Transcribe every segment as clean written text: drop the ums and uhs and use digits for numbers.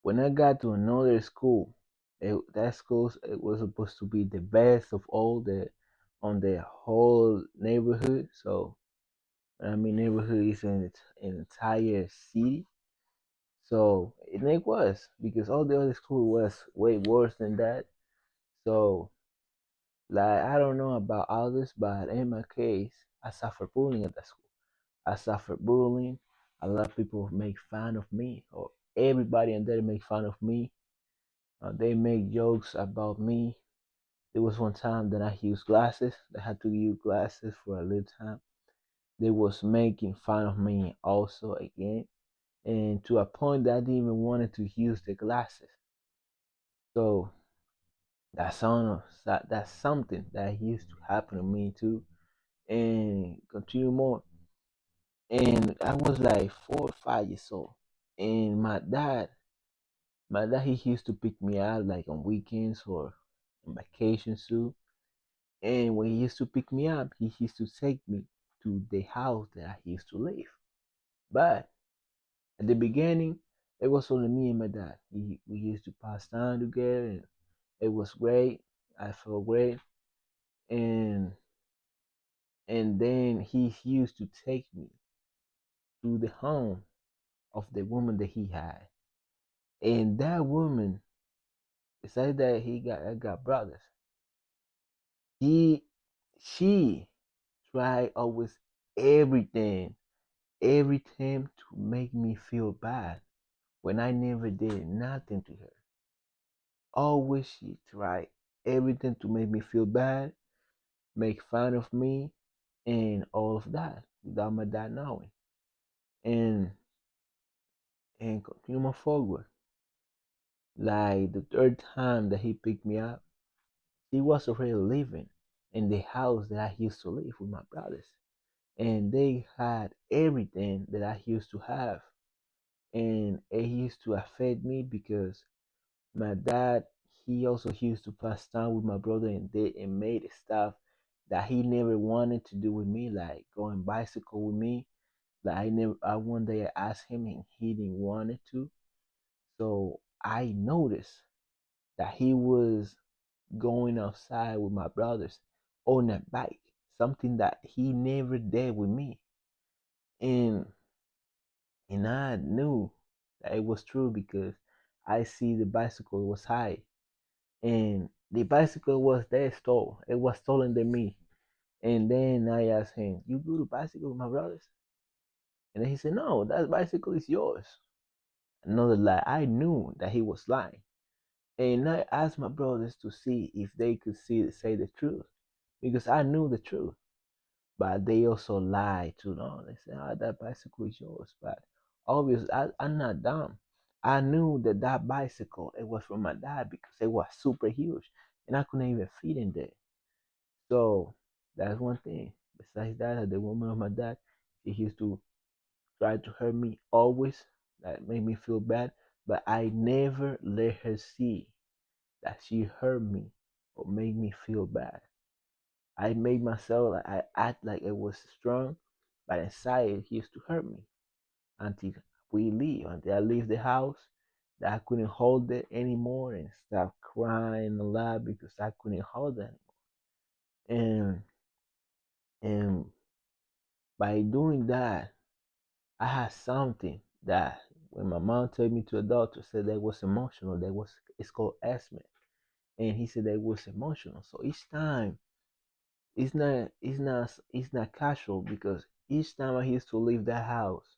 When I got to another school, that school it was supposed to be the best of all the on the whole neighborhood. So when I mean neighborhood is in an entire city. So and it was because all the other school was way worse than that. So like I don't know about others, but in my case, I suffered bullying at that school. I suffered bullying. A lot of people make fun of me, or everybody in there make fun of me. They make jokes about me. There was one time that I used glasses. I had to use glasses for a little time. They was making fun of me also again, and to a point that I didn't even wanted to use the glasses. So that's something that used to happen to me too, and continue more. And I was like 4 or 5 years old, and my dad, he used to pick me out like on weekends or on vacations too. And when he used to pick me up, he used to take me to the house that I used to live. But at the beginning, it was only me and my dad. We used to pass time together, and it was great. I felt great, and then he used to take me to the home of the woman that he had, and that woman, besides that, I got brothers. He she tried always everything, everything to make me feel bad when I never did nothing to her. Always she tried everything to make me feel bad, make fun of me, and all of that without my dad knowing. And continue forward. Like the third time that he picked me up, he was already living in the house that I used to live with my brothers. And they had everything that I used to have. And it used to affect me because my dad, he also used to pass time with my brother and did and made stuff that he never wanted to do with me, like going bicycle with me. Like I one day I asked him and he didn't want it to. So I noticed that he was going outside with my brothers on a bike, something that he never did with me. And I knew that it was true because I see the bicycle was high and the bicycle was their stole. It was stolen than me. And then I asked him, "You go to bicycle with my brothers?" And then he said, "No, that bicycle is yours." Another lie. I knew that he was lying. And I asked my brothers to see if they could say the truth. Because I knew the truth. But they also lied too. No, they said, "Oh, that bicycle is yours." But obviously, I'm not dumb. I knew that that bicycle it was from my dad because it was super huge, and I couldn't even fit in there. So that's one thing. Besides that, the woman of my dad, she used to try to hurt me always. That made me feel bad, but I never let her see that she hurt me or made me feel bad. I made myself like I act like it was strong, but inside it used to hurt me until we leave, until I leave the house. That I couldn't hold it anymore and start crying a lot because I couldn't hold it anymore. And by doing that, I had something that when my mom took me to a doctor said that was emotional. That was it's called asthma, and he said that was emotional. So each time it's not casual because each time I used to leave that house,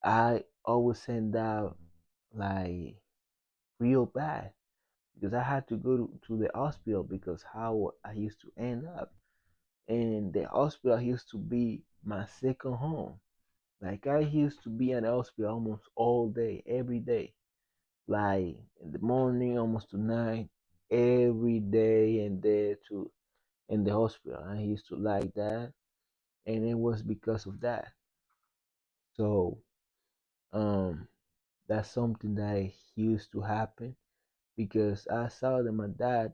I always end up like real bad because I had to go to the hospital because how I used to end up. And the hospital used to be my second home. Like I used to be in the hospital almost all day, every day. Like in the morning, almost to night, every day and there to in the hospital. I used to like that, and it was because of that. So um, that's something that used to happen because I saw that my dad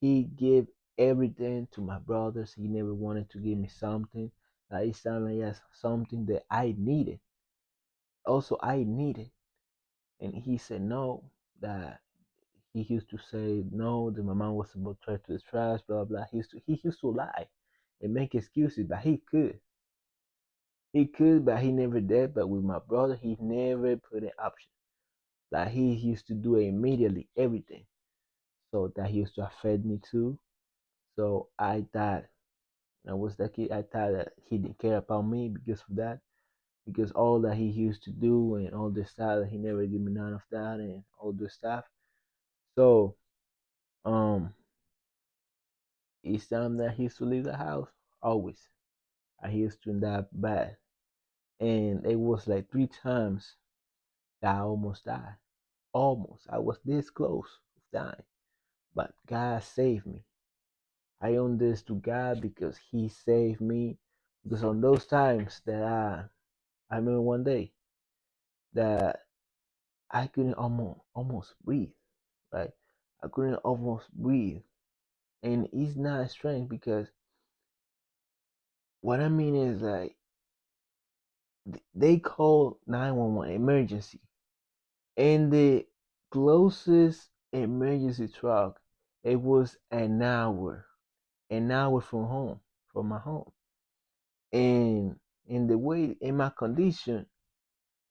he gave everything to my brothers. He never wanted to give me something. Like each time I asked something that I needed, also I needed. and he said no, that he used to say no, that my mom was about to try to trash, blah blah. He used to lie and make excuses, but he could, but he never did. But with my brother, he never put an option. Like he used to do it immediately, everything. So that he used to affect me too. So I thought I was that kid. I thought that he didn't care about me because of that. Because all that he used to do and all this stuff, he never gave me none of that and all this stuff. So um, each time that he used to leave the house, always I used to end up bad, and it was like 3 times that I almost died. Almost, I was this close of dying, but God saved me. I owe this to God because He saved me. Because on those times that I remember one day that I couldn't almost breathe, right? I couldn't almost breathe, and it's not strange because what I mean is like they call 911 emergency, and the closest emergency truck it was an hour from home, from my home, and in the way in my condition,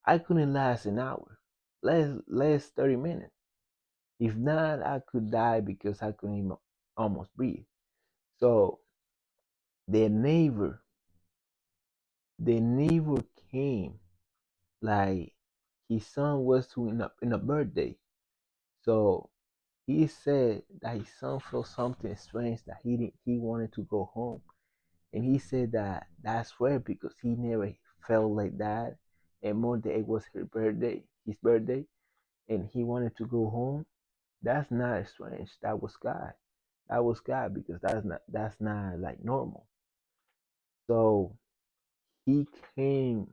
I couldn't last an hour, less 30 minutes. If not, I could die because I couldn't even almost breathe. So the neighbor, the neighbor came like his son was in a birthday. So he said that his son felt something strange that he wanted to go home, and he said that that's rare because he never felt like that. And more that it was his birthday, and he wanted to go home. That's not strange. That was God. That was God because that's not like normal. So he came.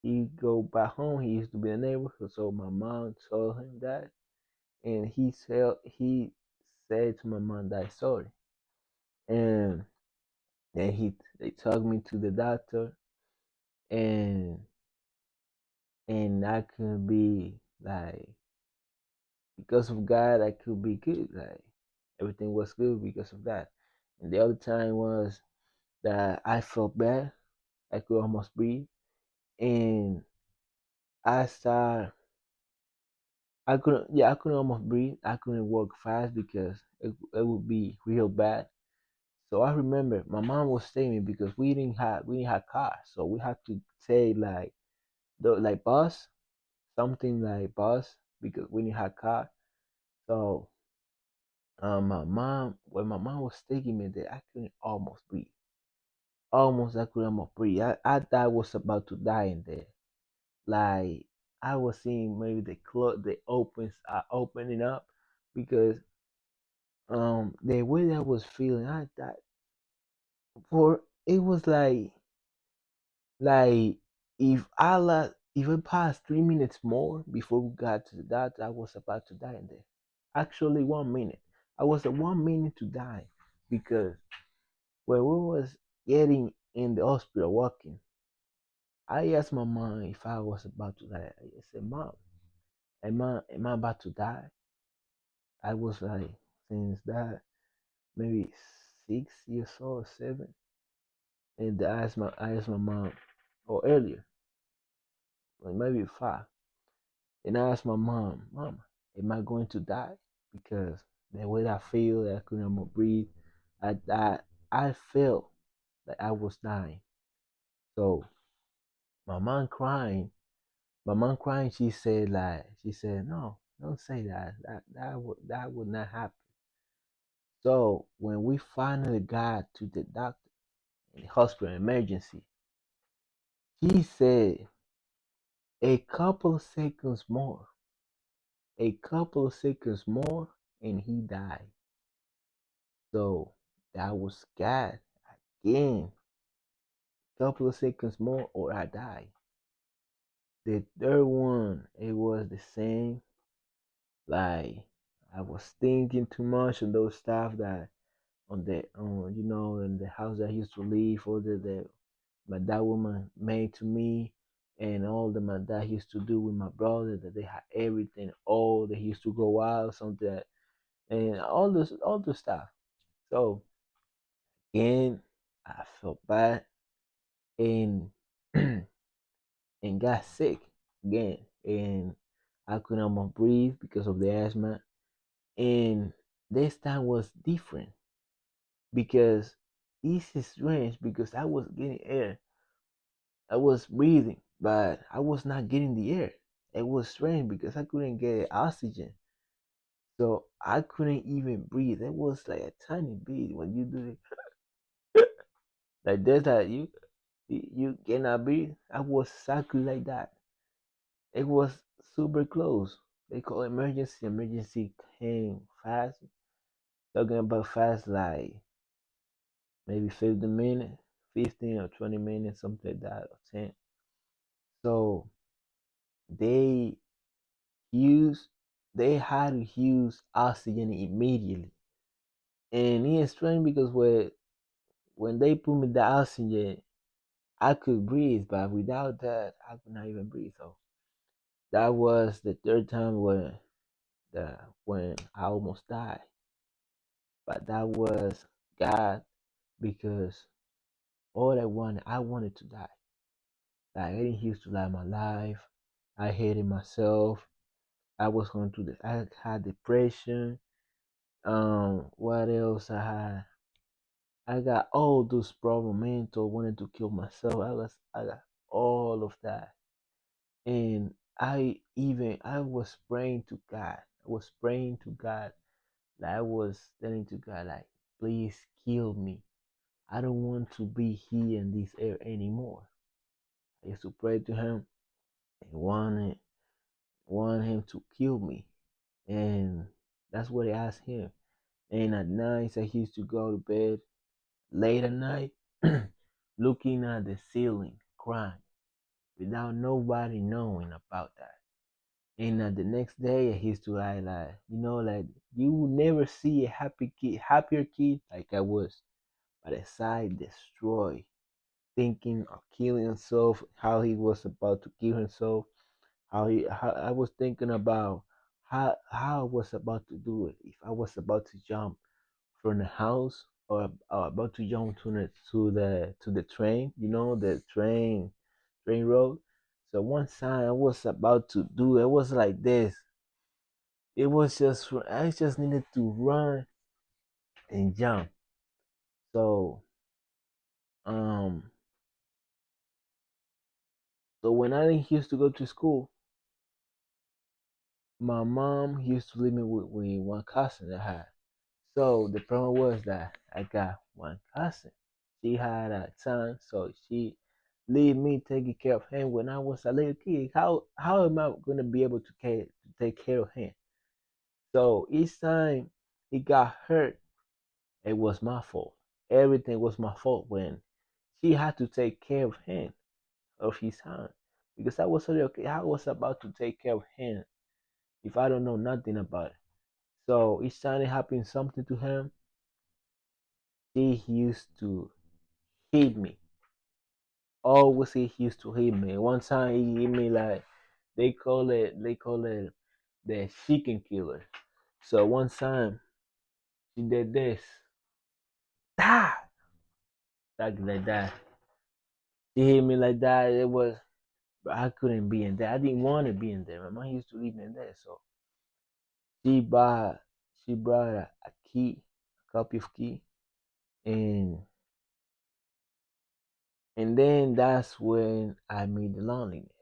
He go back home. He used to be a neighbor, so my mom told him that, and he said to my mom that story, and then they took me to the doctor, and I could be like because of God, I could be good. Like everything was good because of that. And the other time was that I felt bad. I could almost breathe, and I started. I couldn't almost breathe. I couldn't walk fast because it would be real bad. So I remember my mom was saying me because we didn't have car, so we had to take like the like bus, something like bus because we didn't have car. So my mom when my mom was taking me there, I couldn't almost breathe. I couldn't almost breathe. I thought I was about to die in there. Like I was seeing maybe the opens are opening up because the way that I was feeling, I thought for it was like if I passed 3 minutes more before we got to that, I was about to die in there. Actually, 1 minute. I was at 1 minute to die because when we was getting in the hospital walking, I asked my mom if I was about to die. I said, "Mom, am I about to die?" I was like, since that maybe 6 years old, 7, and I asked my mom, or earlier, like maybe 5. And I asked my mom, "Mom, am I going to die?" Because the way I feel, that I couldn't more breathe, I felt that I was dying. So my mom crying, she said, "No, don't say that. That would not happen." So when we finally got to the doctor in the hospital emergency, he said a couple of seconds more, and he died. So that was God again. Couple of seconds more, or I die. The third one, it was the same. Like I was thinking too much on those stuff that in the house that I used to live, or the my that woman made to me, and all that my dad used to do with my brother, that they had everything, all they used to go out, something, and all the stuff. So again, I felt bad and and got sick again, and I couldn't almost breathe because of the asthma. And this time was different because this is strange because I was getting air, I was breathing, but I was not getting the air. It was strange because I couldn't get oxygen, so I couldn't even breathe. It was like a tiny bit when you do it like this, that you cannot breathe. I was exactly like that. It was super close. They call emergency. Emergency came fast. Talking about fast, like maybe 15 minutes, 15 or 20 minutes, something like that, or 10. So they use, they had to use oxygen immediately. And it's strange because when they put me the oxygen, I could breathe, but without that, I could not even breathe. So that was the third time when I almost died. But that was God because I wanted to die. Like I didn't used to like my life. I hated myself. I was going through this. I had depression. What else I had? I got all those problems, mental, wanted to kill myself. I got all of that. And I was praying to God. I was praying to God. Like I was telling to God, like, please kill me. I don't want to be here in this air anymore. I used to pray to him and want him to kill me. And that's what I asked him. And at night I used to go to bed late at night looking at the ceiling, crying without nobody knowing about that. And the next day, I used to like you will never see a happier kid like I was. But inside, destroyed, thinking of killing himself, how he was about to kill himself, how I was thinking about how I was about to do it. If I was about to jump from the house or about to jump to the train, the train road. So one time I was about to do it was like this. It was just I just needed to run and jump. So um so when I used to go to school, my mom used to leave me with one cousin I had. So the problem was that I got one cousin. She had a son, so she leave me taking care of him when I was a little kid. How am I gonna be able to take care of him? So each time he got hurt, it was my fault. Everything was my fault when she had to take care of him, of his son, because I was a little kid. I was about to take care of him if I don't know nothing about it. So each time it happened something to him, he used to hit me. Always he used to hit me. One time he hit me like they call it the chicken killer. So one time she did this. Ah! Like that. She hit me like that. It was but I couldn't be in there. I didn't want to be in there. My mom used to leave me in there. So she brought she brought a key, a copy of key, and and then that's when I made the loneliness.